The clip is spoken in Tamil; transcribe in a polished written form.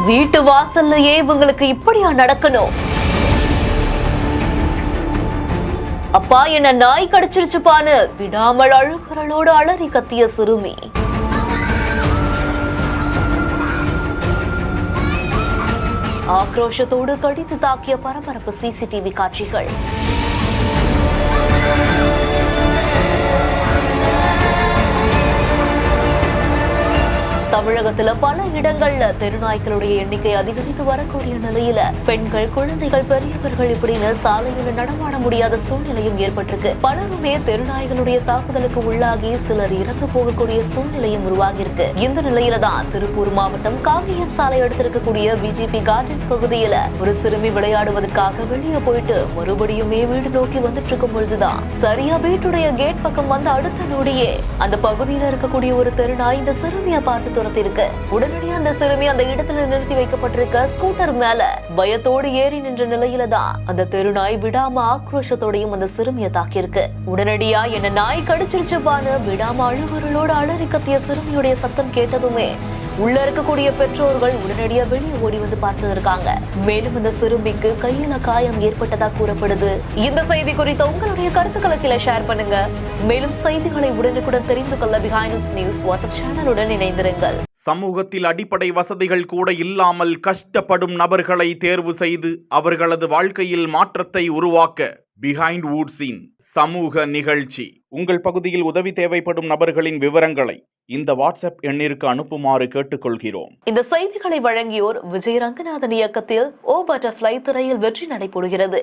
வீட்டு வாசல்லையே இவங்களுக்கு இப்படியா நடக்கணும்? அப்பா என்ன நாய் கடிச்சிருச்சுப்பான்னு விடாமல் அழுகுரலோடு அலறி கத்திய சிறுமி. ஆக்ரோஷத்தோடு கடித்து தாக்கிய பரபரப்பு சிசிடிவி காட்சிகள். தமிழகத்துல பல இடங்கள்ல தெருநாய்களுடைய எண்ணிக்கை அதிகரித்து வரக்கூடிய நிலையில பெண்கள், குழந்தைகள், பெரியவர்கள் இப்படின்னு சாலையில நடமாட முடியாத சூழ்நிலையும் ஏற்பட்டிருக்கு. பலருமே தெருநாய்களுடைய தாக்குதலுக்கு உள்ளாகி சிலர் இறந்து போகக்கூடிய சூழ்நிலையும் உருவாகி இருக்கு. இந்த நிலையில தான் திருப்பூர் மாவட்டம் காங்கேயம் சாலை எடுத்திருக்கக்கூடிய பிஜேபி கார்டன் பகுதியில ஒரு சிறுமி விளையாடுவதற்காக வெளியே போயிட்டு மறுபடியுமே வீடு நோக்கி வந்துட்டு இருக்கும் பொழுதுதான் சரியா வீட்டுடைய கேட் பக்கம் வந்த அடுத்த நொடியே அந்த பகுதியில இருக்கக்கூடிய ஒரு தெருநாய் இந்த சிறுமியை பார்த்து இருக்கு. உடனடியாக அந்த சிறுமி அந்த இடத்துல நிறுத்தி வைக்கப்பட்டிருக்க ஸ்கூட்டர் மேல பயத்தோடு ஏறி நின்ற நிலையில தான் அந்த தெருநாய் விடாம ஆக்ரோஷத்தோடையும் அந்த சிறுமியை தாக்கியிருக்கு. உடனடியா என்ன நாய் கடிச்சிருச்சுப்பான்னு விடாம அழுகுரலோடு அலறி கத்திய சிறுமியுடைய சத்தம் கேட்டதுமே உள்ள இருக்கக்கூடிய பெற்றோர்கள் உடனடியா வெளியே ஓடி வந்து பார்த்திருக்காங்க. மேலும் இந்த சிறுமிக்கு கையில காயம் ஏற்பட்டதா கூறப்படுது. இந்த செய்தி குறித்த உங்களுடைய கருத்துக்களை கீழே ஷேர் பண்ணுங்க. மேலும் செய்திகளை உடனுக்குடன் தெரிந்து கொள்ள பிஹைண்ட் நியூஸ் வாட்ஸ்அப் சேனலுடன் இணைந்திருங்கள். சமூகத்தில் அடிப்படை வசதிகள் கூட இல்லாமல் கஷ்டப்படும் நபர்களை தேர்வு செய்து அவர்களது வாழ்க்கையில் மாற்றத்தை உருவாக்க பிஹைண்ட் வுட்ஸின் சமூக நிகழ்ச்சி. உங்கள் பகுதியில் உதவி தேவைப்படும் நபர்களின் விவரங்களை இந்த வாட்ஸ்அப் எண்ணிற்கு அனுப்புமாறு கேட்டுக்கொள்கிறோம். இந்த செய்திகளை வழங்கியோர் விஜய் ரங்கநாதன் இயக்கத்தில் ஓ பட்டர்ஃப்ளை திரையில் வெற்றி நடைபெறுகிறது.